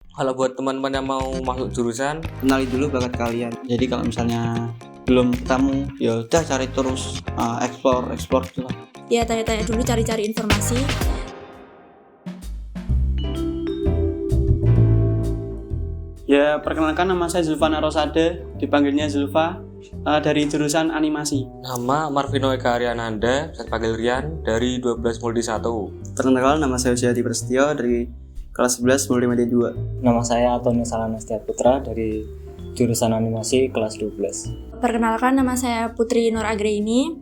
Kalau buat teman-teman yang mau masuk jurusan, Kenali dulu bakat kalian. Jadi kalau misalnya belum ketemu, ya udah cari terus, explore gitu lah. Ya tanya-tanya dulu, cari-cari informasi. Ya, perkenalkan nama saya Zulfana Rosade, dipanggilnya Zulfa, dari jurusan animasi. nama Marvino Eka Ariananda, bisa dipanggil Rian, dari 12 Multi 1. Perkenalkan, nama saya Usyadi Prasetyo dari kelas 11 Multimedia 2. Nama saya Antonio Salanastia Putra dari jurusan animasi kelas 12. Perkenalkan, nama saya Putri Nur Agreini.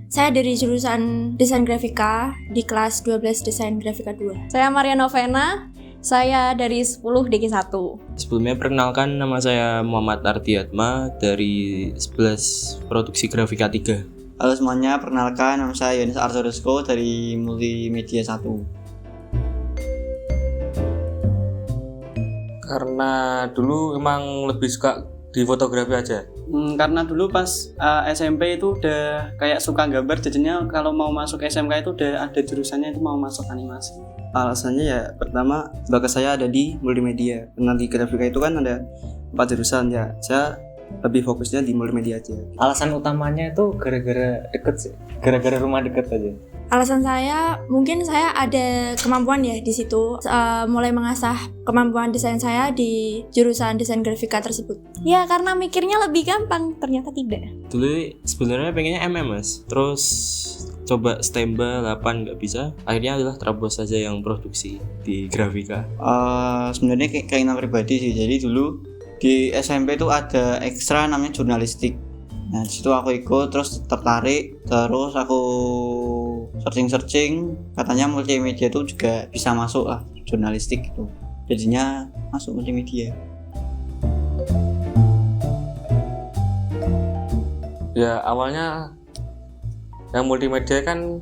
Saya dari jurusan Desain Grafika di kelas 12 Desain Grafika 2. Saya Maria Novena, saya dari 10 DG1. Sebelumnya perkenalkan, nama saya Muhammad Ardiatma dari 11 Produksi Grafika 3. Halo semuanya, perkenalkan nama saya Yonis Arsodesko dari Multimedia 1. Karena dulu emang lebih suka di fotografi aja. Karena dulu pas SMP itu udah kayak suka gambar, jadinya kalau mau masuk SMK itu udah ada jurusannya itu mau masuk animasi. Alasannya ya, pertama bakat saya ada di multimedia. Karena di grafika itu kan ada 4 jurusan ya, saya lebih fokusnya di multimedia aja. Alasan utamanya itu gara-gara deket sih, gara-gara rumah deket aja. Alasan saya, mungkin saya ada kemampuan ya di situ, mulai mengasah kemampuan desain saya di jurusan desain grafika tersebut. Ya karena mikirnya lebih gampang, ternyata tidak. Dulu sebenarnya pengennya Mas, terus coba Stemba 8 nggak bisa, akhirnya adalah terabos saja yang produksi di grafika. Sebenarnya keinginan pribadi sih. Jadi dulu di SMP itu ada ekstra namanya jurnalistik. Nah disitu aku ikut, terus tertarik, terus aku searching, katanya multimedia itu juga bisa masuk lah jurnalistik gitu. Jadinya masuk multimedia. Ya awalnya yang multimedia kan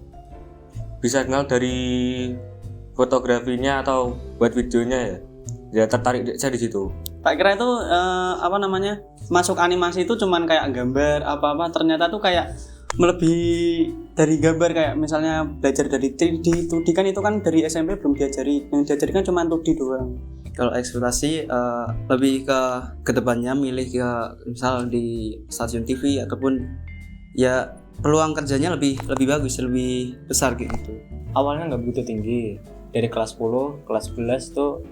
bisa kenal dari fotografinya atau buat videonya ya. Ya tertarik saya di situ. Tak kira itu masuk animasi itu cuman kayak gambar apa-apa, ternyata tuh kayak melebihi dari gambar, kayak misalnya belajar dari 3D, 2D kan itu kan dari SMP belum diajari, yang diajari kan cuma 2D doang. Kalau ekspektasi lebih ke depannya, milih ke misal di stasiun TV ataupun ya peluang kerjanya lebih bagus, lebih besar gitu. Awalnya nggak begitu tinggi, dari kelas 10, kelas 11 tuh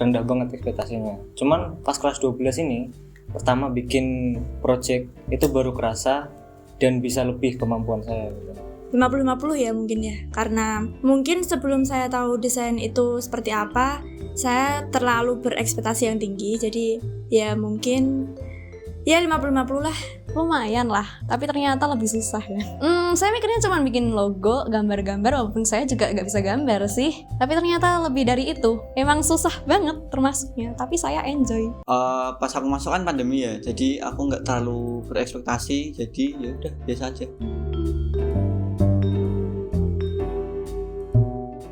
rendah banget ekspektasinya. Cuman pas kelas 12 ini, pertama bikin project itu baru kerasa dan bisa lebih kemampuan saya gitu. 50-50 ya mungkin ya, karena mungkin sebelum saya tahu desain itu seperti apa, saya terlalu berekspektasi yang tinggi, jadi ya mungkin ya 50-50 lah. Lumayan lah, tapi ternyata lebih susah ya. Saya mikirnya cuma bikin logo, gambar-gambar, walaupun saya juga nggak bisa gambar sih. Tapi ternyata lebih dari itu. Emang susah banget termasuknya, tapi saya enjoy. Pas aku masuk kan pandemi ya, jadi aku nggak terlalu berekspektasi, jadi ya udah biasa aja.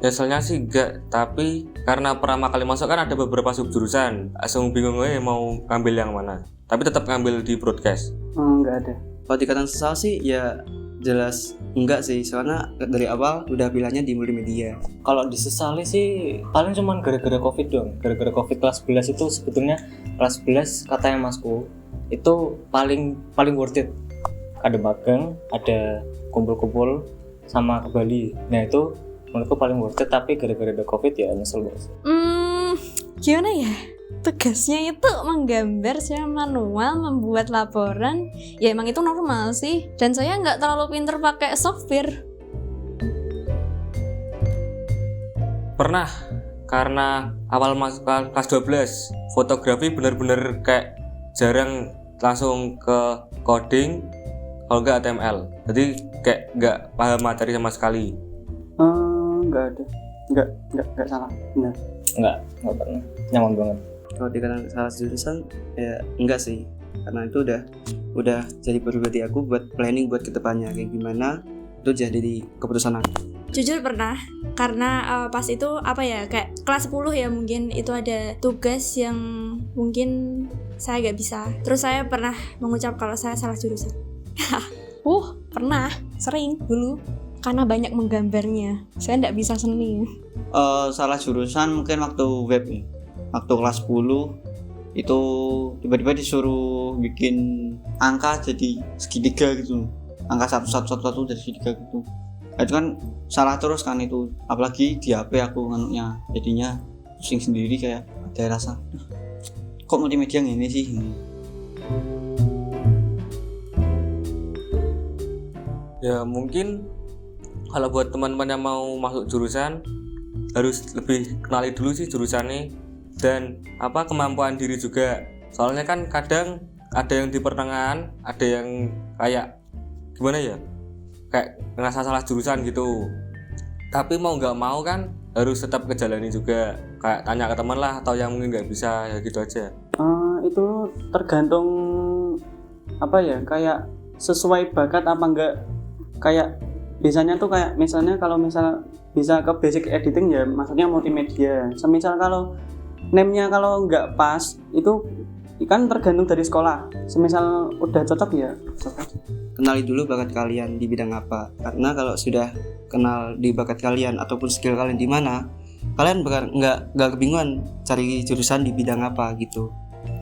Ya soalnya sih enggak, tapi karena pertama kali masuk kan ada beberapa subjurusan, langsung bingung mau ngambil yang mana. Tapi tetap ngambil di broadcast. Nggak ada. Kalau dikatakan sesal sih ya jelas enggak sih, soalnya dari awal udah pilihannya di multimedia. Kalau disesali sih paling cuman gara-gara covid dong. Gara-gara covid kelas 11 itu sebetulnya kelas 11 katanya masku itu paling worth it. Ada magang, ada kumpul-kumpul sama ke Bali. Nah itu menurutku paling worth it, tapi gara-gara ada covid ya nyesel banget. Gimana ya? Tugasnya itu menggambar secara manual, membuat laporan. Ya emang itu normal sih. Dan saya nggak terlalu pinter pakai software. Pernah, karena awal masuk kelas 12, fotografi bener-bener kayak jarang langsung ke coding, kalau nggak HTML. Jadi kayak nggak paham materi sama sekali. Nggak ada. Nggak salah. Benar. Nggak pernah. Nyaman banget. Kalau dikatakan salah jurusan ya enggak sih, karena itu udah jadi pribadi aku buat planning buat kedepannya kayak gimana, itu jadi di keputusan aku. Jujur pernah, karena pas itu apa ya, kayak kelas 10 ya mungkin, itu ada tugas yang mungkin saya gak bisa. Terus saya pernah mengucap kalau saya salah jurusan. Pernah, sering dulu. Karena banyak menggambarnya, saya nggak bisa seni. Salah jurusan mungkin waktu web ya. waktu kelas 10 itu tiba-tiba disuruh bikin angka jadi segitiga gitu, angka 1111 dari segitiga gitu. Nah, itu kan salah terus kan itu, apalagi di HP aku nganuknya, jadinya pusing sendiri, kayak ada rasa kok multimedia gini sih. Ya mungkin kalau buat teman-teman yang mau masuk jurusan harus lebih kenali dulu sih jurusannya dan kemampuan diri juga. Soalnya kan kadang ada yang di pertengahan, ada yang kayak gimana ya, kayak ngerasa salah jurusan gitu. Tapi mau nggak mau kan harus tetap kejalani juga, kayak tanya ke teman lah, atau yang mungkin nggak bisa, ya gitu aja. Itu tergantung kayak sesuai bakat apa enggak. Kayak biasanya tuh kayak misalnya kalau bisa ke basic editing ya maksudnya multimedia. Semisal kalau name-nya kalau nggak pas itu kan tergantung dari sekolah. Semisal udah cocok ya cocok. Kenali dulu bakat kalian di bidang apa, karena kalau sudah kenal di bakat kalian ataupun skill kalian di mana, kalian nggak kebingungan cari jurusan di bidang apa gitu.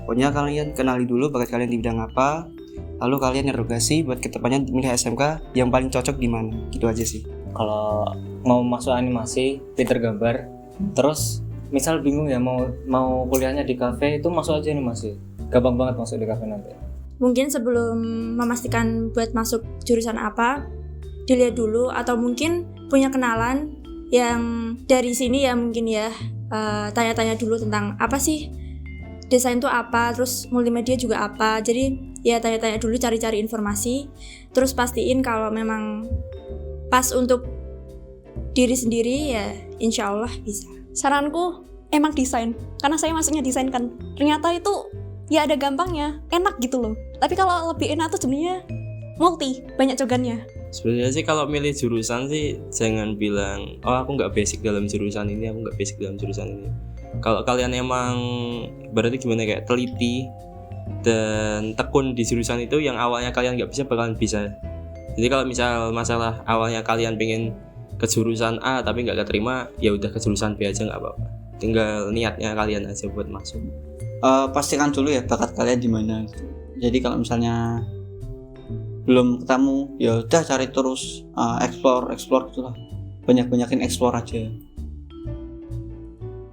Pokoknya kalian kenali dulu bakat kalian di bidang apa, lalu kalian interogasi buat kedepannya milih SMK yang paling cocok di mana, gitu aja sih. Kalau mau masuk animasi, pinter gambar, terus misal bingung ya mau kuliahnya di kafe, itu masuk aja animasi. Gampang banget masuk di kafe nanti. Mungkin sebelum memastikan buat masuk jurusan apa, dilihat dulu, atau mungkin punya kenalan yang dari sini ya mungkin ya, tanya-tanya dulu tentang apa sih desain tuh apa, terus multimedia juga apa. Jadi ya tanya-tanya dulu, cari-cari informasi, terus pastiin kalau memang pas untuk diri sendiri ya insya Allah bisa. Saranku emang desain, karena saya masuknya desain kan. Ternyata itu ya ada gampangnya, enak gitu loh. Tapi kalau lebih enak tuh sebenarnya multi, banyak cogannya. Sebenarnya sih kalau milih jurusan sih jangan bilang aku nggak basic dalam jurusan ini, aku nggak basic dalam jurusan ini. Kalau kalian emang berarti gimana, kayak teliti dan tekun di jurusan itu, yang awalnya kalian nggak bisa bakalan bisa. Jadi kalau misal masalah awalnya kalian pengen ke jurusan A tapi nggak keterima, ya udah ke jurusan B aja nggak apa-apa. Tinggal niatnya kalian aja buat masuk. Pastikan dulu ya bakat kalian di mana gitu. Jadi kalau misalnya belum ketemu, ya udah cari terus, explore gitulah. Banyakin explore aja.